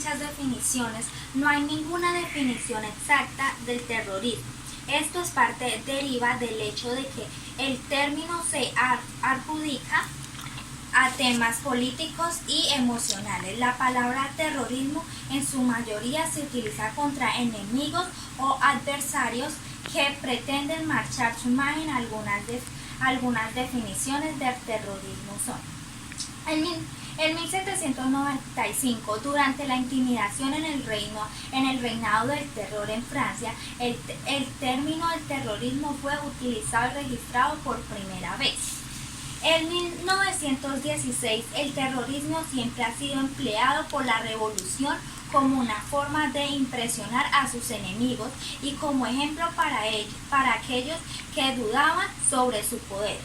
muchas definiciones, no hay ninguna definición exacta del terrorismo. Esto es deriva del hecho de que el término se adjudica a temas políticos y emocionales. La palabra terrorismo en su mayoría se utiliza contra enemigos o adversarios que pretenden marchar su imagen. Algunas definiciones del terrorismo son: en 1795, durante la intimidación en el reinado del terror en Francia, el término del terrorismo fue utilizado y registrado por primera vez. En 1916, el terrorismo siempre ha sido empleado por la revolución como una forma de impresionar a sus enemigos y como ejemplo para aquellos que dudaban sobre su poder.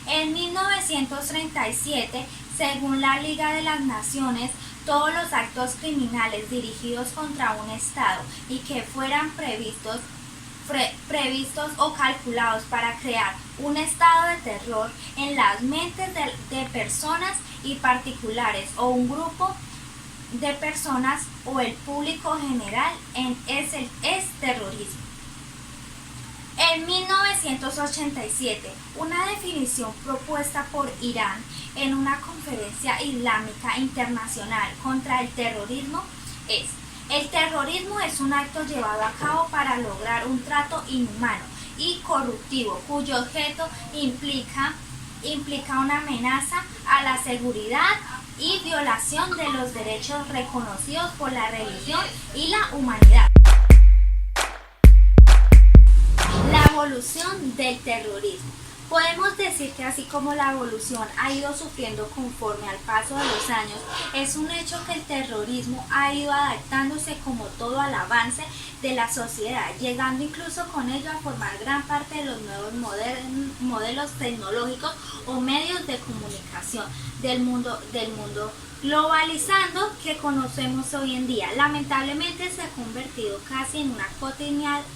En 1937, según la Liga de las Naciones, todos los actos criminales dirigidos contra un Estado y que fueran previstos o calculados para crear un estado de terror en las mentes de personas y particulares o un grupo de personas o el público general es terrorismo. En 1987, una definición propuesta por Irán en una conferencia islámica internacional contra el terrorismo es: el terrorismo es un acto llevado a cabo para lograr un trato inhumano y corruptivo cuyo objeto implica una amenaza a la seguridad y violación de los derechos reconocidos por la religión y la humanidad. La evolución del terrorismo. Podemos decir que así como la evolución ha ido sufriendo conforme al paso de los años, es un hecho que el terrorismo ha ido adaptándose como todo al avance de la sociedad, llegando incluso con ello a formar gran parte de los nuevos modelos tecnológicos o medios de comunicación del mundo globalizando que conocemos hoy en día. Lamentablemente se ha convertido casi en una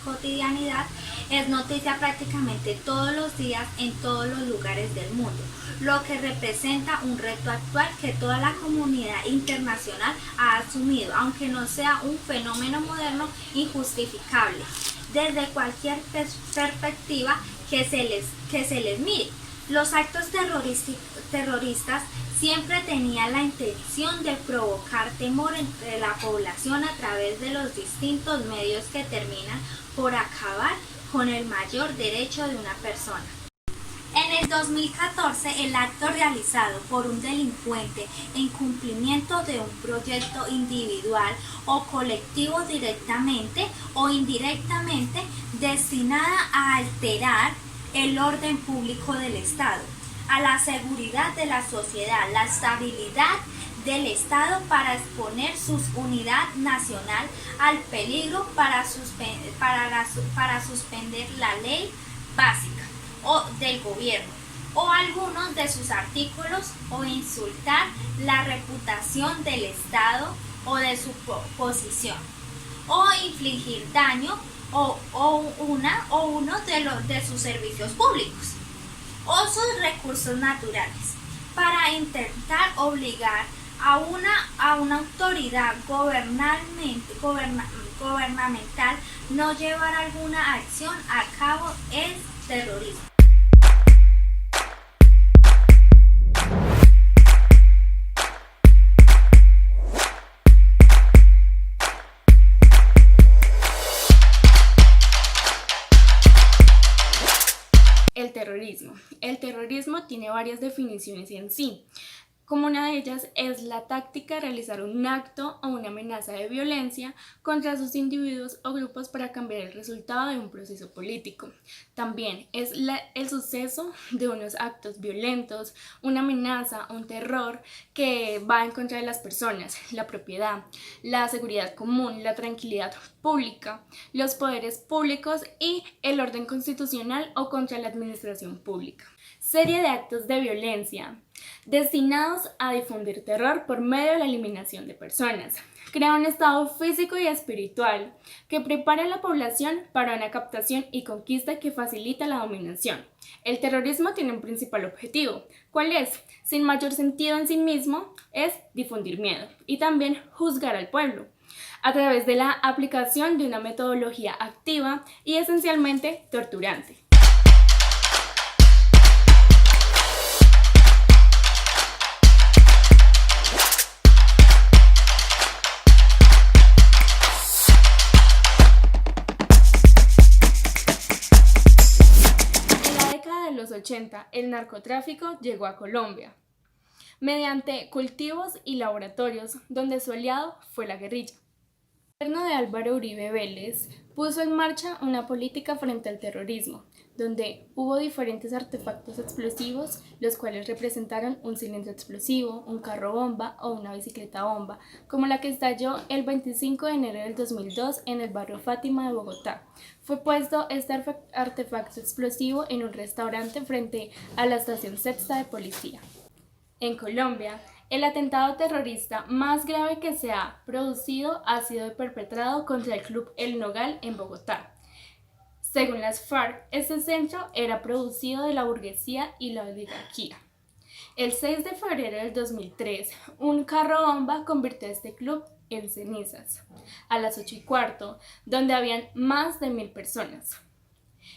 cotidianidad. Es noticia prácticamente todos los días en todos los lugares del mundo, lo que representa un reto actual que toda la comunidad internacional ha asumido, aunque no sea un fenómeno moderno injustificable desde cualquier perspectiva que se les mire. Los actos terroristas siempre tenían la intención de provocar temor entre la población a través de los distintos medios que terminan por acabar con el mayor derecho de una persona. En el 2014, el acto realizado por un delincuente en cumplimiento de un proyecto individual o colectivo directamente o indirectamente destinada a alterar el orden público del Estado, a la seguridad de la sociedad, la estabilidad del Estado para exponer su unidad nacional al peligro para suspender la ley básica o del gobierno o algunos de sus artículos o insultar la reputación del Estado o de su posición o infligir daño o uno de sus servicios públicos o sus recursos naturales para intentar obligar a una autoridad gubernamental no llevar alguna acción a cabo es terrorismo. El terrorismo. El terrorismo tiene varias definiciones en sí. Como una de ellas es la táctica de realizar un acto o una amenaza de violencia contra sus individuos o grupos para cambiar el resultado de un proceso político. También es el suceso de unos actos violentos, una amenaza, un terror que va en contra de las personas, la propiedad, la seguridad común, la tranquilidad pública, los poderes públicos y el orden constitucional o contra la administración pública. serie de actos de violencia destinados a difundir terror por medio de la eliminación de personas. Crea un estado físico y espiritual que prepara a la población para una captación y conquista que facilita la dominación. El terrorismo tiene un principal objetivo. ¿Cuál es? Sin mayor sentido en sí mismo, es difundir miedo y también juzgar al pueblo a través de la aplicación de una metodología activa y esencialmente torturante. En la década de los 80, el narcotráfico llegó a Colombia mediante cultivos y laboratorios donde su aliado fue la guerrilla. El gobierno de Álvaro Uribe Vélez puso en marcha una política frente al terrorismo, donde hubo diferentes artefactos explosivos, los cuales representaron un cilindro explosivo, un carro bomba o una bicicleta bomba, como la que estalló el 25 de enero del 2002 en el barrio Fátima de Bogotá. Fue puesto este artefacto explosivo en un restaurante frente a la estación sexta de policía. En Colombia, el atentado terrorista más grave que se ha producido ha sido perpetrado contra el Club El Nogal en Bogotá. Según las FARC, este centro era producido de la burguesía y la oligarquía. El 6 de febrero del 2003, un carro bomba convirtió a este club en cenizas, a las 8:15, donde habían más de 1000 personas.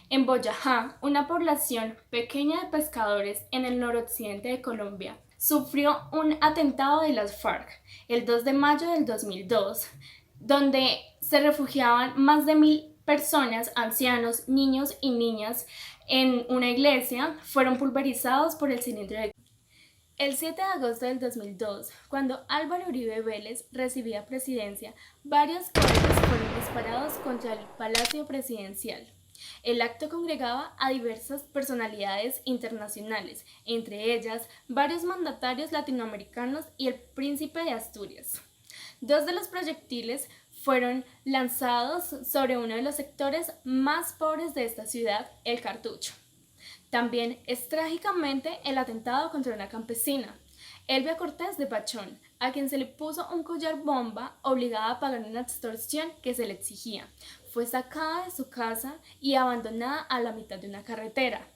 En Boyajá, una población pequeña de pescadores en el noroccidente de Colombia, sufrió un atentado de las FARC el 2 de mayo del 2002, donde se refugiaban más de 1000 personas, ancianos, niños y niñas, en una iglesia. Fueron pulverizados por el cilindro de... El 7 de agosto del 2002, cuando Álvaro Uribe Vélez recibía presidencia, varios cohetes fueron disparados contra el Palacio Presidencial. El acto congregaba a diversas personalidades internacionales, entre ellas varios mandatarios latinoamericanos y el príncipe de Asturias. 2 de los proyectiles fueron lanzados sobre uno de los sectores más pobres de esta ciudad, el Cartucho. También es trágicamente el atentado contra una campesina, Elvia Cortés de Pachón, a quien se le puso un collar bomba obligada a pagar una extorsión que se le exigía. Fue sacada de su casa y abandonada a la mitad de una carretera.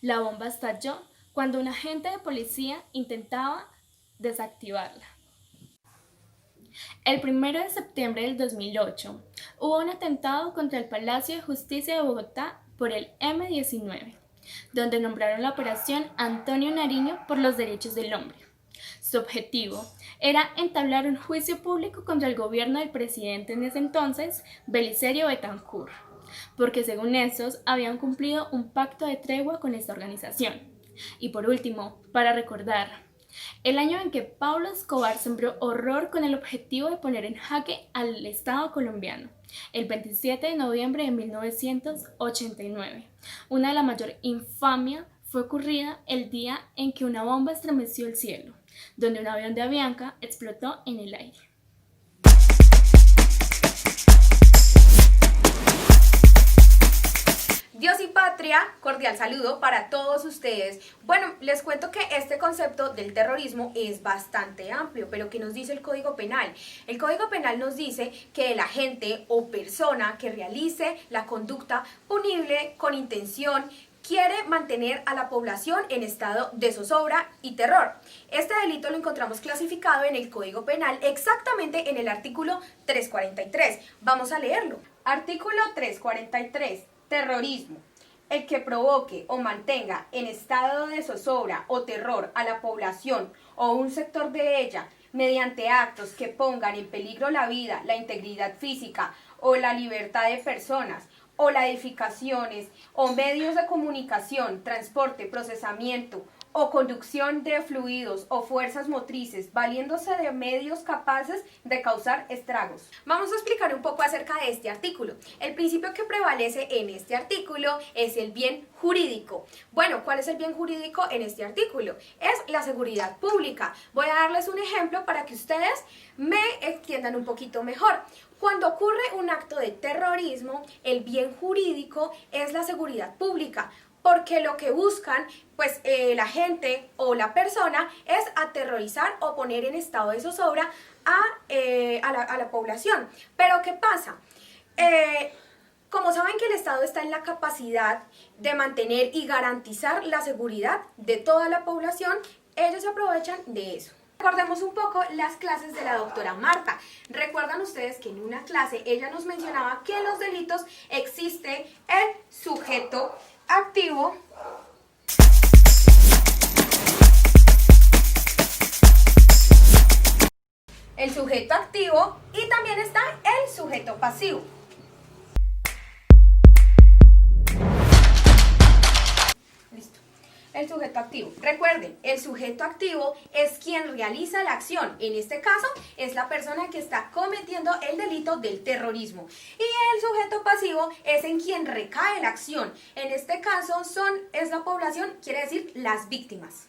La bomba estalló cuando un agente de policía intentaba desactivarla. El 1 de septiembre del 2008 hubo un atentado contra el Palacio de Justicia de Bogotá por el M-19, donde nombraron la operación Antonio Nariño por los derechos del hombre. Su objetivo era entablar un juicio público contra el gobierno del presidente en ese entonces, Belisario Betancur, porque según estos habían cumplido un pacto de tregua con esta organización. Y por último, para recordar, el año en que Pablo Escobar sembró horror con el objetivo de poner en jaque al Estado colombiano, el 27 de noviembre de 1989. Una de la mayor infamia fue ocurrida el día en que una bomba estremeció el cielo, donde un avión de Avianca explotó en el aire. Dios y patria, cordial saludo para todos ustedes. Bueno, les cuento que este concepto del terrorismo es bastante amplio, pero ¿qué nos dice el Código Penal? El Código Penal nos dice que el agente o persona que realice la conducta punible con intención quiere mantener a la población en estado de zozobra y terror. Este delito lo encontramos clasificado en el Código Penal exactamente en el artículo 343. Vamos a leerlo. Artículo 343. Terrorismo. El que provoque o mantenga en estado de zozobra o terror a la población o un sector de ella mediante actos que pongan en peligro la vida, la integridad física o la libertad de personas, o las edificaciones o medios de comunicación, transporte, procesamiento o conducción de fluidos o fuerzas motrices, valiéndose de medios capaces de causar estragos. Vamos a explicar un poco acerca de este artículo. El principio que prevalece en este artículo es el bien jurídico. Bueno, ¿cuál es el bien jurídico en este artículo? Es la seguridad pública. Voy a darles un ejemplo para que ustedes me entiendan un poquito mejor. Cuando ocurre un acto de terrorismo, el bien jurídico es la seguridad pública. porque lo que buscan pues la gente o la persona es aterrorizar o poner en estado de zozobra a la población. Pero ¿qué pasa? Como saben que el Estado está en la capacidad de mantener y garantizar la seguridad de toda la población, ellos se aprovechan de eso. Recordemos un poco las clases de la doctora Marta. Recuerdan ustedes que en una clase ella nos mencionaba que en los delitos existe el sujeto activo, y también está el sujeto pasivo. Listo. El sujeto activo. Recuerden, el sujeto activo es quien realiza la acción. En este caso, es la persona que está cometiendo el delito del terrorismo. Y el sujeto pasivo es en quien recae la acción. En este caso, es la población, quiere decir las víctimas.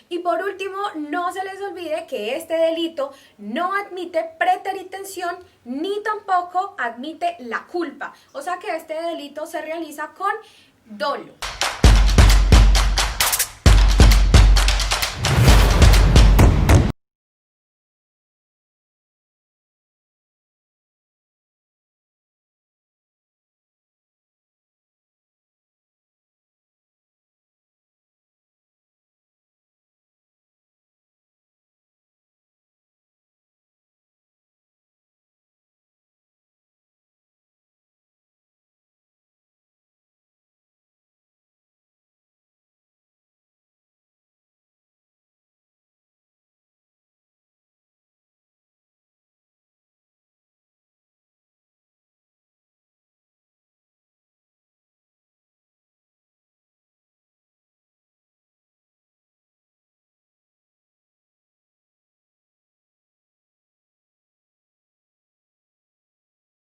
Y por último, no se les olvide que este delito no admite preteritención ni tampoco admite la culpa. O sea que este delito se realiza con dolo.